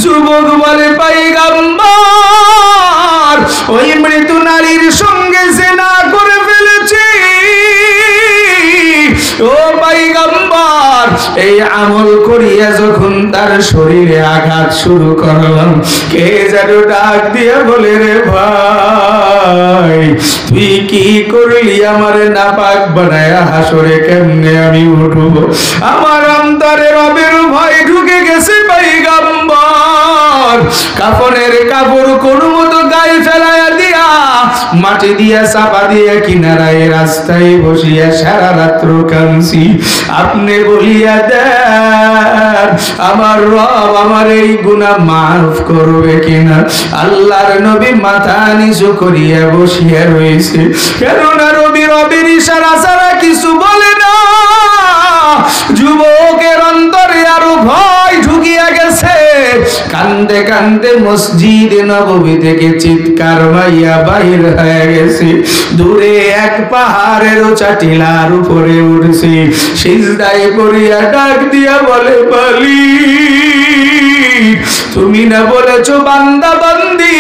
যুবক বলে পয়গম্বর ওই মৃত নারীর সঙ্গে জিনা করে ফেলেছি। ও পয়গম্বর এই আমল করিয়া যখন তার শরীরে আঘাত শুরু করলাম, কে যেন ডাক দিয়া বলে রে ভাই তুই কি করলি, আমারে নাপাক বানায়া হাসরে কেমনে আমি উঠব? আমার অন্তরে রবের ভয় ঢুকে গেছে পয়গম্বর। কাফনের কাপড় কোন মতো গায়ে ফেলাইয়া দিয়া মাটি দিয়া চাপা দিয়া কিনারায় রাস্তায় বসিয়া সারা রাত্র কাঁদছি। আপনি বলিয়া দেন আমার রব আমার এই গুনাহ মাফ করবে কিনা। আল্লাহর নবী মাথা নিচু করিয়া বসিয়া রয়েছে, কেননা নবী রবের ইশারা ছাড়া কিছু বলে না। যুবকের অন্তরে আরো ভয় ঢুকিয়া গেছে। কান্দে কান্দে মসজিদ নববী থেকে চিৎকার মাইয়া বাহির হয়ে গেছে। দূরে এক পাহাড়ের উঁচা টিলার উপরে উঠছে, সিজদায় পড়িয়া ডাক দিয়া বলে মালিক তুমি না বলেছো বান্দা বান্দি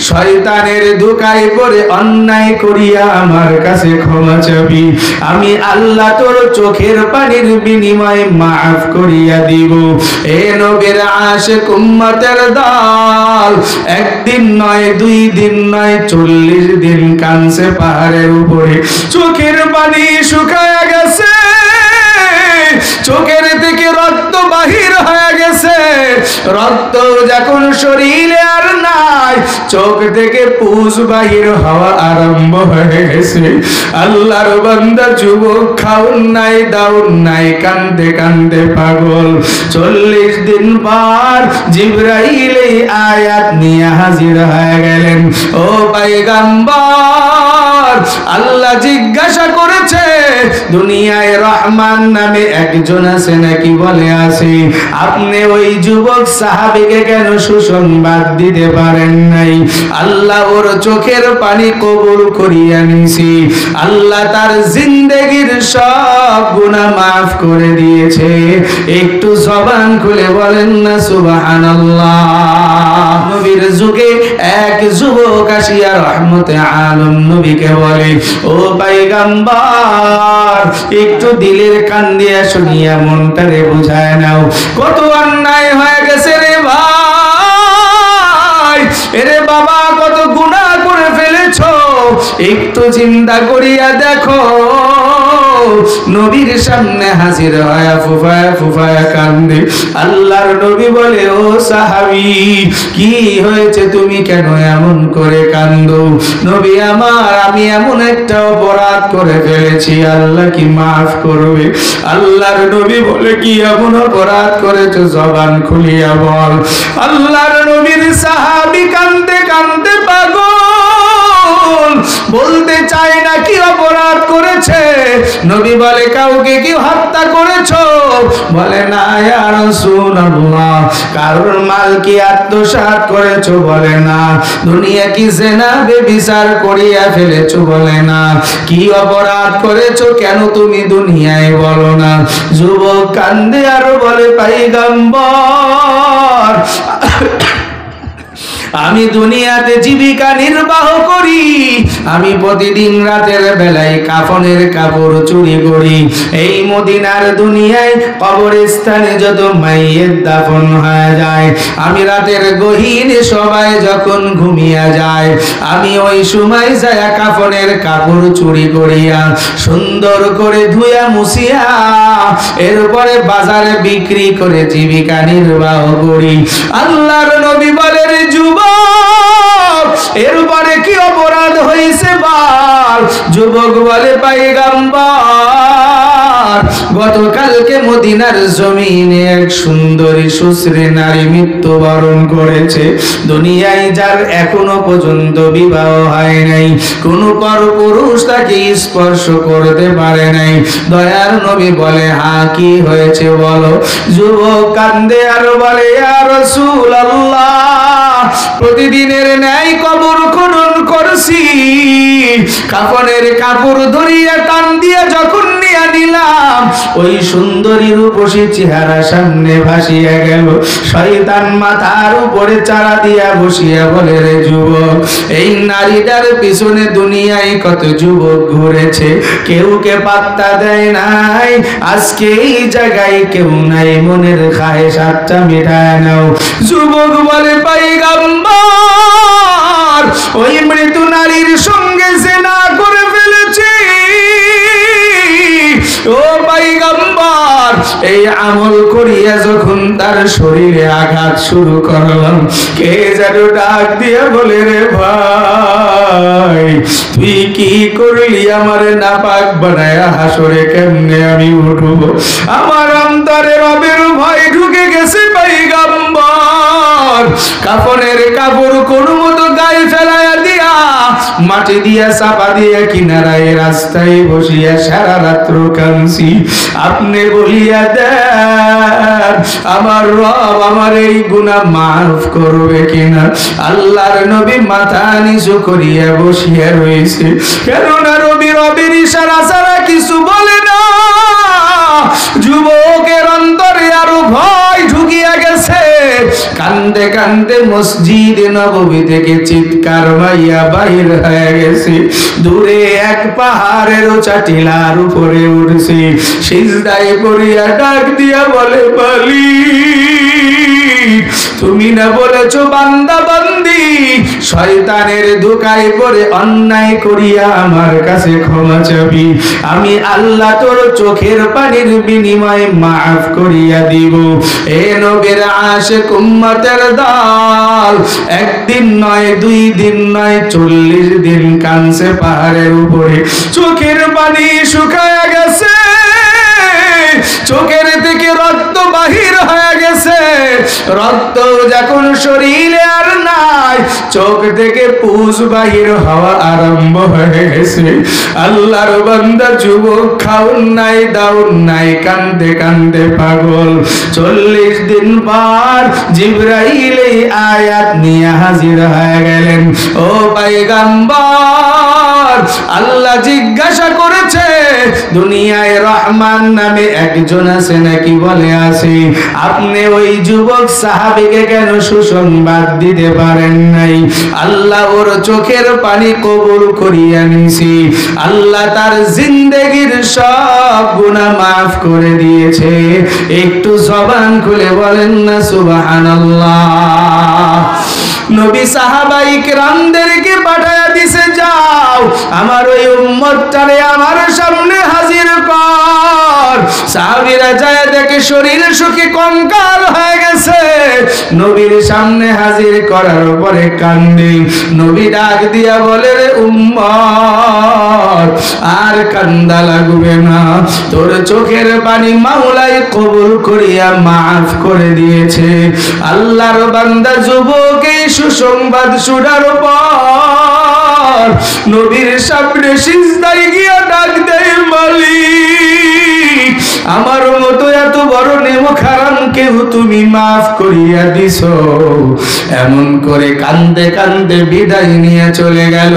শয়তানের ধোঁকায় পড়ে অন্যায় করিয়া আমার কাছে ক্ষমা চাবি, আমি আল্লাহ তোর চোখের পানির বিনিময়ে মাফ করিয়া দিব। এ নবীর আশিক উম্মতের দল একদিন নয়, 2 দিন নয়, 40 দিন কানছে পাহাড়ের উপরে। চোখের পানি শুকায়া গেছে, চোখের থেকে রক্ত বাহির হয়ে গেছে। রক্ত যখন শরীরে আর নাই, চোখ থেকে পুষ বাহির হওয়া আরম্ভ হয়ে গেছে। আল্লাহর বান্দা যুবক খাউন নাই দাউন নাই, কান্দে কান্দে পাগল। 40 দিন পর জিবরাইল এই আয়াত নিয়ে হাজির হয়ে গেলেন। ও পয়গম্বর আল্লাহ জিজ্ঞাসা করেছে দুনিয়ায় রহমান নামে একজন আছে নাকি? বলে আছে। আপনি ওই যুবক সাহাবীকে কেন সুসংবাদ দিতে পারেন নাই? আল্লাহ ওর চোখের পানি কবুল করিয়া নিছি, আল্লাহ তার জিন্দেগীর সব গুনাহ মাফ করে দিয়েছে। একটু জবান খুলে বলেন না সুবহানাল্লাহ। নবীর যুগে এক যুবক আসিয়া রহমতে আলম নবীকে বলে ও পয়গম্বর একটু দিলের কান দিয়া শুনিয়া মনটারে বুঝায় নাও, কত অন্যায় হয়ে গেছে রে ভাই, এরে বাবা কত গুনাহ করে ফেলেছো, একটু চিন্তা করিয়া দেখো। নবীর সামনে হাজির হয়ে ফুফায়া ফুফায়া কান্দে। আল্লাহর নবী বলে ও সাহাবী কি হয়েছে, তুমি কেন এমন করে কান্দো? নবী আমার আমি এমন একটা অপরাধ করে ফেলেছি, আল্লাহ কি মাফ করবে? আল্লাহর নবী বলে কি এমন অপরাধ করেছো, জবান খুলিয়া বল। আল্লাহর নবীর সাহাবী কান্দে কান্দে পাগল, বলতে চায় না কি অপরাধ করেছে। নবী বলে কাউকে কি হত্যা করেছো? বলে না ইয়া রাসূলুল্লাহ। কারোর মাল কি আত্মসাৎ করেছো? বলে না। দুনিয়া কি জিনা বেবিচার করিয়া ফেলেছো? বলে না। কি অপরাধ করেছো, কেন তুমি দুনিয়ায় বলো না? যুবক কান্দে আর বলে পয়গম্বর আমি দুনিয়াতে জীবিকা নির্বাহ করি, আমি প্রতিদিন রাতের বেলায় কাফনের কাপড় চুরি করি। এই মদিনার দুনিয়ায় কবরস্থানে যত মাইয়ের দাফন হয়ে যায়, আমি রাতের গহীনে সবাই যখন ঘুমিয়ে যায়, আমি ওই সময় যায় কাফনের কাপড় চুরি করিয়া সুন্দর করে ধুইয়া মুছিয়া এরপরে বাজারে বিক্রি করে জীবিকা নির্বাহ করি। আল্লাহর নবী বলেন যুবক এরপরে কি অপরাধ হয়েছে বল? যুবক বলে পয়গম্বর গতকালকে মদিনার জমিনে এক সুন্দরী সুশ্রী নারী মৃত্যুবরণ করেছে। দুনিয়ায় যার এখনো পর্যন্ত বিবাহ হয় নাই, কোন পরপুরুষ তাকে স্পর্শ করতে পারে নাই। দয়ার নবী বলে হ্যাঁ কি হয়েছে বলো? যুবক কান্দে আর বলে ইয়া রাসূলুল্লাহ প্রতিদিনের ন্যায় কবর খনন করছি, কাফনের কাপড় ধরিয়া টান দিয়া যখন নিয়ে নিলাম ওই সুন্দরী রূপসী চেহারা সামনে ভাসিয়া গেল। শয়তান মাথার উপরে চারা দিয়া বসিয়া বলে, রে যুবক, এই নারীটার পিছনে দুনিয়ায় কত যুবক ঘুরেছে, কেউ কে পাত্তা দেয় নাই। আজকে এই জায়গায় কেউ নাই, মনের খায়েশাতটা মিটায় নাও। যুবক বলে, পয়গম্বর, ওই মৃত নারীর সঙ্গে জিনা করে ফেলেছি। ও পয়গম্বর, এই আমল করিয়া যখন তার শরীরে আঘাত শুরু করলাম, কে যেন ডাক দিয়া বলে, রে ভাই, তুই কি করলি? আমারে নাপাক বানায়া হাসরে কেমনে আমি উঠব? আমার অন্তরে রবের ভয় ঢুকে গেছে পয়গম্বর। কাফনের কাপড় কোন মতো গায়ে ফেলাইয়া দিয়া, মাটি দিয়া চাপা দিয়া কিনারায় রাস্তায় বসিয়া সারা রাত্র কাঁদছি। আপনি বলিয়া দেন, আমার রব আমার এই গুনাহ মাফ করবে কিনা? আল্লাহর নবী মাথা নিচু করিয়া বসিয়া রয়েছে, কেননা নবী রবের ইশারা ছাড়া কিছু বলে না। যুবকের অন্তরে আরো ভয় ঢুকিয়া গেছে। কান্দে কান্দে মসজিদ নববী থেকে চিৎকার মাইয়া বাহির হয়ে গেছে। দূরে এক পাহাড়ের উঁচা টিলার উপরে উঠছে, সিজদায় পড়িয়া ডাক দিয়া বলে, মালিক, তুমি না বলেছো বান্দা বান্দি শয়তানের ধোঁকায় পড়ে অন্যায় করিয়া আমার কাছে ক্ষমা চাবি, আমি আল্লাহ তোর চোখের পানির বিনিময়ে মাফ করিয়া দিব। এ নবীর আশিক উম্মতের দল একদিন নয়, 2 দিন নয়, 40 দিন কানছে পাহাড়ের উপরে। চোখের পানি শুকায়া গেছে, চোখের থেকে রক্ত বাহির হয়ে গেছে। রক্ত যখন শরীরে আর নাই, চোখ থেকে পুষ বাহির হওয়া আরম্ভ হয়ে গেছে। আল্লাহর বান্দা যুবক খাউন নাই দাউন নাই, কান্দে কান্দে পাগল। 40 দিন পর জিবরাইল এই আয়াত নিয়ে হাজির হয়ে গেলেন। ও পয়গম্বর, আল্লাহ জিজ্ঞাসা করেছে, দুনিয়ায় রহমান নামে একজন আছে নাকি? বলে আছে। আপনি ওই যুবক সাহাবীকে কেন সুসংবাদ দিতে পারেন নাই? আল্লাহ ওর চোখের পানি কবুল করিয়া নিছি। আল্লাহ তার জিন্দেগীর সব গুনাহ মাফ করে দিয়েছে। একটু জবান খুলে বলেন না সুবহানাল্লাহ। নবী সাহাবাই কেরামদেরকে পাঠায়া দিছে, যাও আমার ওই উম্মতটারে আমার সামনে হাজির কর। সাহাবীরা যায় দেখে শরীর শুকিয়ে কঙ্কাল হয়ে গেছে। নবীর সামনে হাজির করার পরে কান্দে। নবী ডাক দিয়া বলে, রে উম্মত, আর কান্দা লাগবে না, তোর চোখের পানি মাওলাই কবুল করিয়া মাফ করে দিয়েছে। আল্লাহর বান্দা যুবক এই সুসংবাদ শোনার পর নবীর সামনে সিজদায় গিয়া ডাক দেয়, মালিক, আমার মতো এত বড় নেমক হারাম কেউ তুমি মাফ করিয়া দিছো। এমন করে কান্দে কান্দে বিদায় নিয়ে চলে গেল।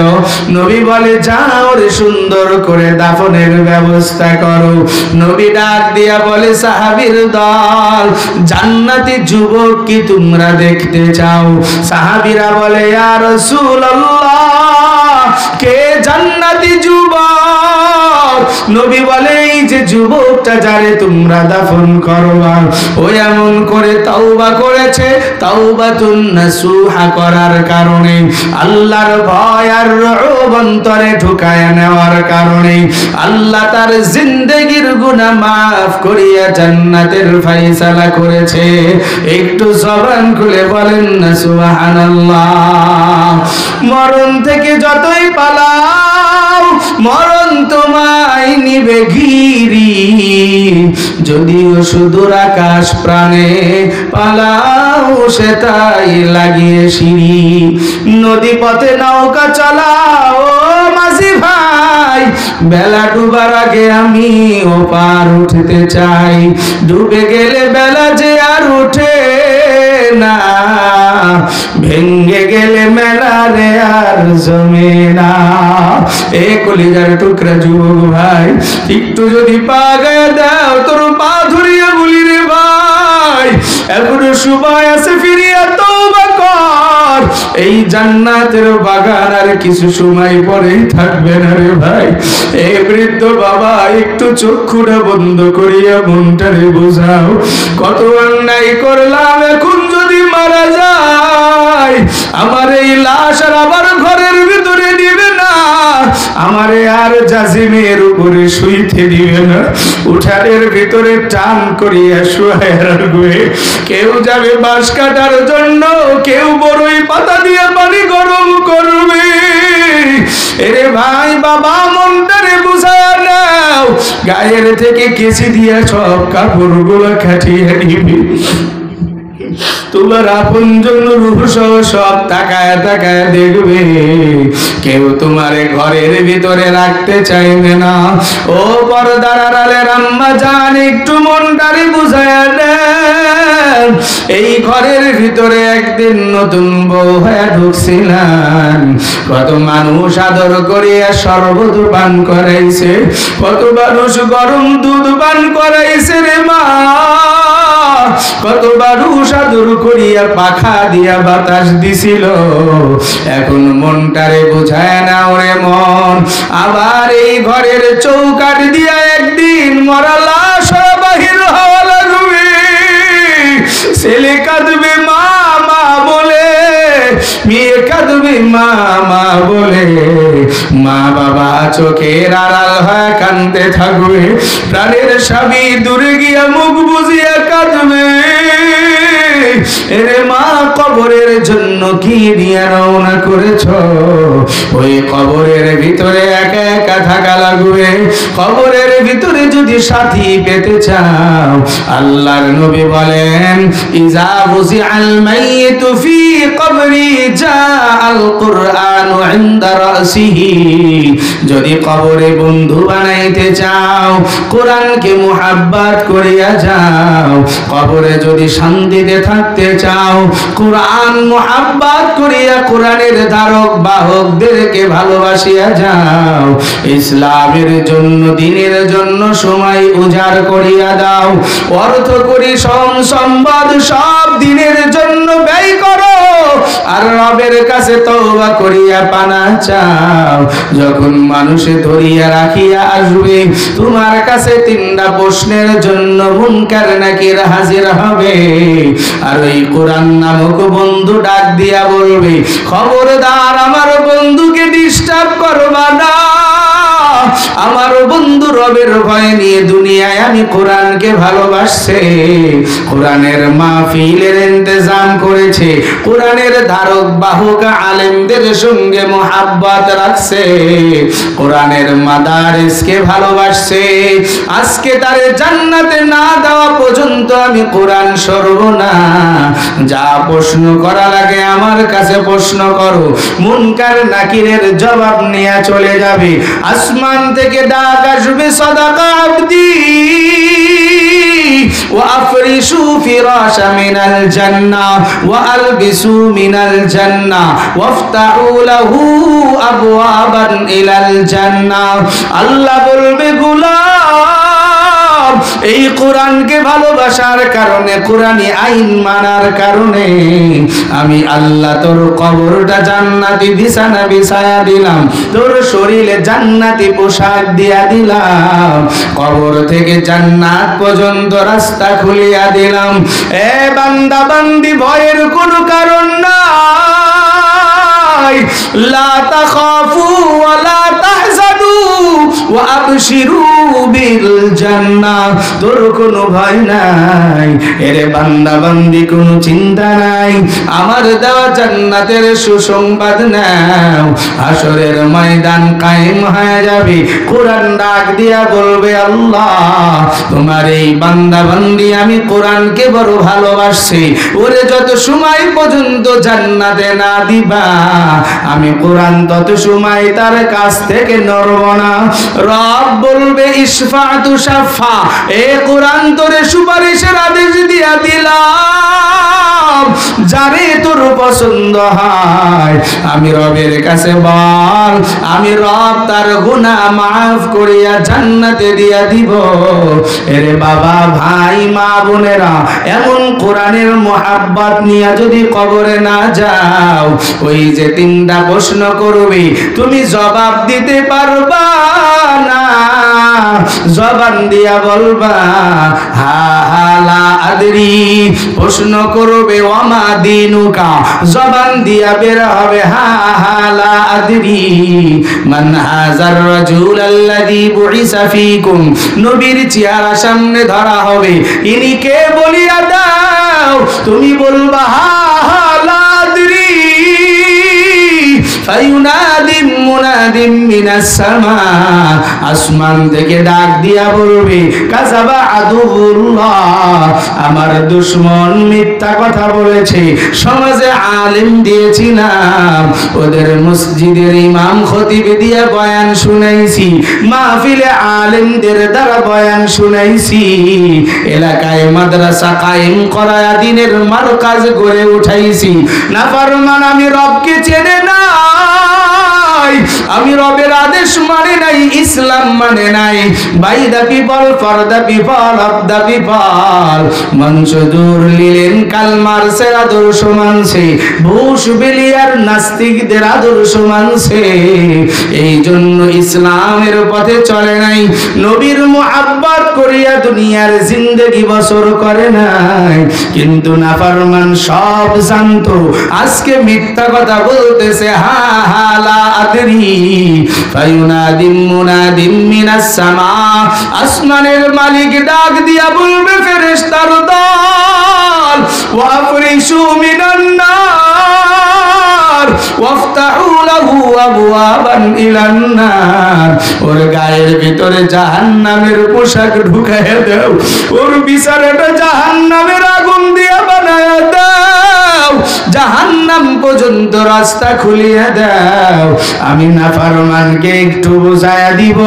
নবী বলে, যাও রে, সুন্দর করে দাফনের ব্যবস্থা করো। নবী ডাক দিয়া বলে, সাহাবীর দল, জান্নাতি যুবক কি তোমরা দেখতে চাও? সাহাবীরা বলে, ইয়া রাসূলুল্লাহ, কে জান্নাতি যুবক? নবী বলে, এই যে যুবকটা যারে তোমরা দাফন করবা, ও এমন করে তাওবা করেছে, তাওবাতুন নাসুহা করার কারণে, আল্লাহর ভয় আর রব অন্তরে ঢুকায় নেওয়ার কারণে আল্লাহ তার জিন্দেগীর গুনাহ মাফ করিয়া জান্নাতের ফয়সালা করেছে। একটু জবান খুলে বলেন না সুবহানাল্লাহ। মরণ থেকে যতই পালাও, মরণ তোমায় নিবে ঘিরি, যদিও সুদূর আকাশ প্রাণে পালাও সে তাই লাগিয়ে সিঁড়ি। নদী পথে নৌকা চালাও মাঝি ভাই, বেলা ডুবার আগে আমি ওপার উঠতে চাই। ডুবে গেলে বেলা যে আর উঠে না, ভেঙ্গে গেলে মেলা রে আর জমে না। এ কলিজার টুকরা যুবক ভাই, একটু যদি পা গায়ে দাও তোর পা ধরিয়া বলি রে ভাই এখনো সময় আছে, ফিরিয়া তওবা কর। এই জান্নাতের বাগান আর কিছু সময় পরেই থাকবে না রে ভাই। এই বৃদ্ধ বাবা একটু চক্ষুটা বন্ধ করিয়া মনটারে বোঝাও, কত অন্যায় করলাম, এখন যদি মারা যায় আমার এই লাশ আর আবার ঘরের ভিতরে দিবে না, আমারে আর জাজিমের উপরে শুইতে দিবে না, উঠানের ভিতরে টান করিয়া শুয়ে রাখবে। কেউ যাবে বাঁশ কাটার জন্য, কেউ বড়ই পাতা দিয়ে পানি গরম করবে। এরে ভাই বাবা মনটারে বুঝায় নাও, গায়ের থেকে কেচি দিয়া সব কাপড়গুলো কাটিয়ে নিবি। তোমার আপনজন রূহ সহ সব তাকায় তাকায় দেখবে, কেউ তোমার ঘরের ভিতরে রাখতে চাইবে না। ও পর্দার আড়ালের আম্মা জান, একটু মনটারে বুঝায় নেন। এই ঘরের ভিতরে একদিন নতুন বউ হয়ে ঢুকছিলাম, কত মানুষ আদর করিয়া শরবত পান করাইছে, কত মানুষ গরম দুধ পান করাইছে রে মা, কত মানুষ আদর করিয়া পাখা দিয়া বাতাস দিছিল। এখন মনটারে বুঝায় না ওরে মন, আবার এই ঘরের চৌকাঠ দিয়া একদিন মরা লাশ বাহির হওয়া লাগবে। ছেলে কাঁদবে মা মা বলে, মেয়ে কাঁদবে মা মা বলে, মা বাবা চোখের আড়াল হয়ে কাঁদতে থাকবে, প্রাণের স্বামী দূরে গিয়া মুখ বুঝিয়া কাঁদবে। এরে মা কবরের জন্য কি নিয়ে রওনা করেছ? ওই কবরের ভিতরে একা একা থাকা লাগবে। কবরের ভিতরে যদি সাথী পেতে চাও, আল্লাহর নবী বলেন ইজা বুজিআল মাইয়িতু ফি কবরি জাআল কুরআনু ইনদা রাসিহি। যদি কবরে বন্ধু বানাইতে চাও, কোরআনকে মুহাব্বত করিয়া যাও। কবরে যদি শান্তিতে থাকতে চাও, কোরআন মুহাব্বত করিয়া কোরআনের ধারক বাহকদেরকে ভালোবাসিয়া যাও। ইসলামের জন্য দ্বীনের জন্য সময় উজাড় করিয়া দাও। অর্থ করি সম্পদ সব দ্বীনের জন্য ব্যয় করো, আর রবের কাছে তওবা করিয়া পানা চাও। যখন মানুষে ধরিয়া রাখিয়া আসবে তোমার কাছে তিনটা প্রশ্নের জন্য মুনকার নাকির হাজির হবে, আর ওই কোরআন নামক বন্ধু ডাক দিয়া বলবে খবরদার আমার বন্ধুকে ডিস্টার্ব করবা না। আমার বন্ধু রবের ভয় নিয়ে দুনিয়ায় আমি কোরআনকে ভালোবাসছে, কোরআনের মাহফিলের ইন্তজাম করেছে, কোরআনের ধারক বাহক আলেমদের সঙ্গে মুহাব্বত রাখছে, কোরআনের মাদারিসকে ভালোবাসছে। আজকে তারে জান্নাতে না দেওয়া পর্যন্ত আমি কোরআন সরব না। যা প্রশ্ন করা লাগে আমার কাছে প্রশ্ন করো, মুনকার নাকিরের জবাব নিয়ে চলে যাবে। আসমান থেকে ডাক আসবে সাদাকা আবদি ওয়া আফরিশু ফিরাশা মিনাল জান্নাহ ওয়া আলবিসু মিনাল জান্নাহ ওয়াফতাহু লাহু আবওয়াবান ইলাল জান্নাহ। আল্লাহ বলবে গোলাম, এই কোরআনকে ভালোবাসার কারণে, কোরআনী আইন মানার কারণে আমি আল্লাহ তোর কবরটা জান্নাতি বিছানা বিছায়া দিলাম, তোর শরীরে জান্নাতি পোশাক দিয়া দিলাম, কবর থেকে জান্নাত পর্যন্ত রাস্তা খুলিয়া দিলাম। এ বান্দা বান্দি ভয়ের কোনো কারণ নাই। লা তাখাফু ওয়া লা তাহজানু ওয়া আবশিরু বিল জান্নাহ। তোর কোনো ভয় নাই, এরে বান্দা বান্দি কোনো চিন্তা নাই, আমার দেওয়া জান্নাতের সুসংবাদ নাও। হাসরের ময়দান কায়েম হয়ে যাবে, কোরআন ডাক দিয়া বলবে আল্লাহ তোমার এই বান্দা বান্দি আমি কোরআনকে বড় ভালোবাসছি, ওরে যত সময় পর্যন্ত জান্নাতে না দিবা আমি কোরআন তত সময় তার কাছ থেকে নড়ব না। রব বলবে ইশফাতু শাফা, এ কোরআন তোরে সুপারিশের আদেশ দিয়া দিলাম, রব, যারে তোর পছন্দ হয় আমি রবের কাছে বল, আমি রব তার গুনাহ মাফ করিয়া জান্নাতে দিয়া দিব। এরে বাবা, ভাই, মা, বোনেরা, এমন কোরআনের মুহাব্বত নিয়ে যদি কবরে না যাও, ওই যে তিনটা প্রশ্ন করবে তুমি জবাব দিতে পারবা না। জবান দিয়া বলবা হা হা লা আদরি, প্রশ্ন করবে ওয়ামা দিনুকা, জবান দিয়া বের হবে হা হা লা আদরি। মান হাজার রাজুল আল্লাযী বুইসা ফীকুম, নবীর চেহারা সামনে ধরা হবে, ইনি কে বলিয়া দাও, তুমি বলবা হা হা লা আদরি। ফায়ুনাদি মুনাদিম মিনাস সামা, আসমান থেকে ডাক দিয়া বলবে কাযাবা আদুউল্লাহ, আমার দুশমন মিথ্যা কথা বলেছে। সমাজে আলেম দিয়েছিলাম, ওদের মসজিদের ইমাম খতিব দিয়ে বয়ান শুনাইছি, মাহফিলে আলেমদের দ্বারা বয়ান শুনাইছি, এলাকায় মাদ্রাসা কায়েম করায়া দিনের মারকাজ গড়ে উঠাইছি। নাফরমান আমি রবকে চেনে না, আমি রবের আদেশ মানে নাই, ইসলাম মানে নাই। By the people, for the people, of the people, মনসুদুর লিলেন কালমার্সের আদর্শ মানছে, বুশ বিলিয়ার নাস্তিকদের আদর্শ মানছে। এই জন্য ইসলামের পথে চলে নাই, নবীর মুহাব্বত করিয়া দুনিয়ার জিন্দেগি বসর করে নাই। কিন্তু নাফরমান সব জানতো, আজকে মিথ্যা কথা বলতেছে হা হা লা আদরি। ফায়ুনাদিম মুনাদিম মিনাস সামা, আসমানের মালিক ডাক দিয়া বলবে ফেরেশতার দল, ওয়াফরিশু মিনান নার ওয়াফতাহু লাহু আবওয়াবান ইলান নার, ওর গায়ের ভিতরে জাহান্নামের পোশাক ঢুকাইয়া দাও, ওর বিচারটা জাহান্নামের আগুন দিয়া বানায়া দাও, জাহান্নাম পর্যন্ত রাস্তা খুলিয়া দাও। আমি নাফরমানকে একটু বুঝায়া দিব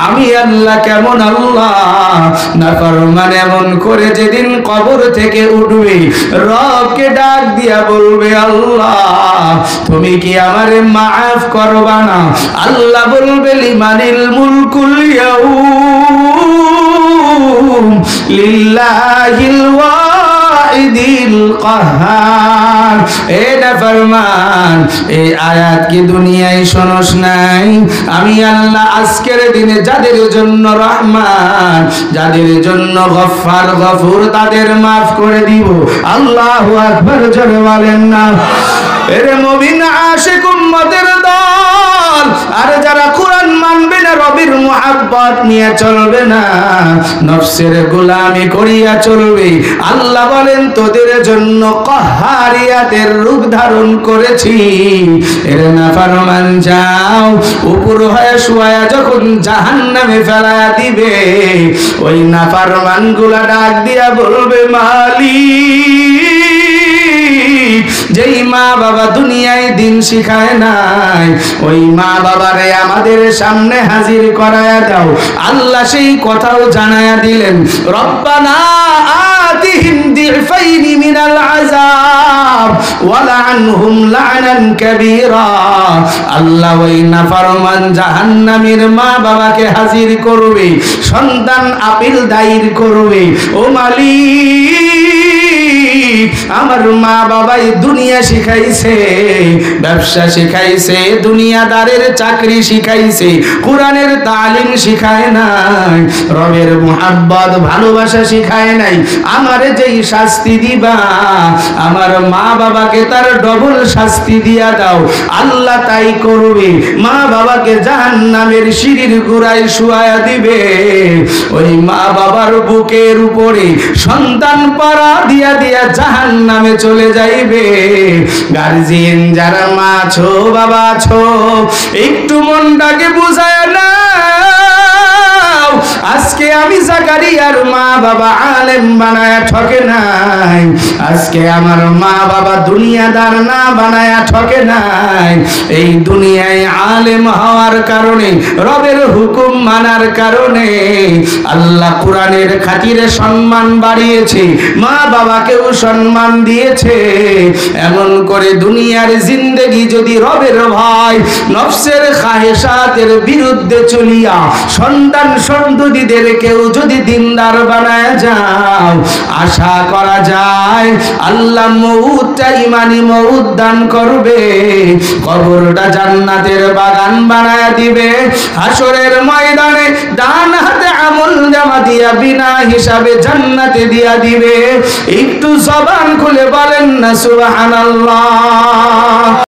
আমি আল্লাহ কেমন আল্লাহ। নাফরমান এমন করে যেদিন কবর থেকে উঠবে, রবকে ডাক দিয়া বলবে আল্লাহ তুমি কি আমারে মাফ করবা না? আল্লাহ বলবে লিমানিল মুলকুল ইয়াউম লিল্লাহিল ওয়াহিদিল কাহ্হার। এ নাফরমান, এই আয়াত কি দুনিয়ায় শোনস নাই? আমি আল্লাহ আজকের দিনে যাদের জন্য রহমান, যাদের জন্য গফফার গফুর, তাদের মাফ করে দিব। আল্লাহু আকবার, জোরে বলেন না। এরে মুমিন আশিক উম্মতের দল, আর যারা কোরআন মানবে না, রবের মুহাব্বত নিয়ে চলবে না, নফসের গোলামি করিয়া চলবে, আল্লাহ বলেন তোদের জন্য কাহারিয়াতের রূপ ধারণ করেছি। এরে নাফরমান যাও, উপর হয়ে শুয়া যখন জাহান্নামে ফেলায়া দিবে, ওই নাফরমান গুলা ডাক দিয়া বলবে মালিক, যেই মা বাবা দুনিয়ায় দিন শিখায় নাই, ওই মা বাবারে আমাদের সামনে হাজির করায়া দাও। আল্লাহ সেই কথাও জানায়া দিলেন, রব্বানা আতিহিম দিফাইনি মিনাল আযাব ওয়ালআনহুম লা'নান কাবীরা। আল্লাহ ওই নাফরমান জাহান্নামীর মা বাবাকে হাজির করবে, সন্তান আপিল দায়ের করবে, ও মালিক আমার মা বাবাই দুনিয়া শিখাইছে, ব্যবসা শিখাইছে, দুনিয়াদারের চাকরি শিখাইছে, কোরআনের তালিম শিখায় নাই, রবের মুহাব্বত ভালোবাসা শিখায় নাই। আমারে যেই শাস্তি দিবা, আমার মা বাবাকে তার ডবল শাস্তি দিয়া দাও। আল্লাহ তাই করবে, মা বাবাকে জাহান্নামের সিঁড়ির গোড়ায় শুয়ায়া দিবে। ওই মা বাবার বুকের উপরে সন্তান পাড়া দিয়া দিয়া জাহান্নামে চলে যাইবে। গার্জিয়ান যারা মা আছো, বাবা আছো, একটু মনটাকে বুঝায় নাও। আজকে আমি জাকারিয়ার মা বাবা আলেম বানায়া ঠকে নাই, আজকে আমার মা বাবা দুনিয়াদার না বানায়া ঠকে নাই। এই দুনিয়ায় আলেম হওয়ার কারণে, রবের হুকুম মানার কারণে আল্লাহ কোরআনের খাতিরে সম্মান বাড়িয়েছে, মা বাবাকেও সম্মান দিয়েছে। এমন করে দুনিয়ার জিন্দেগি যদি রবের ভয়, নফসের খাহেসাতের বিরুদ্ধে চলিয়া সন্তান সন্ততিদের কেউ যদি দিনদার বানায় যাও, আশা করা যায় আল্লাহ মউতটা ইমানি মউত দান করবে, কবরটা জান্নাতের বাগান বানায় দিবে, হাসরের ময়দানে ডান হাতে আমল জামা দিয়া বিনা হিসাবে জান্নাতে দিয়া দিবে। একটু জবান খুলে বলেন না সুবহানাল্লাহ।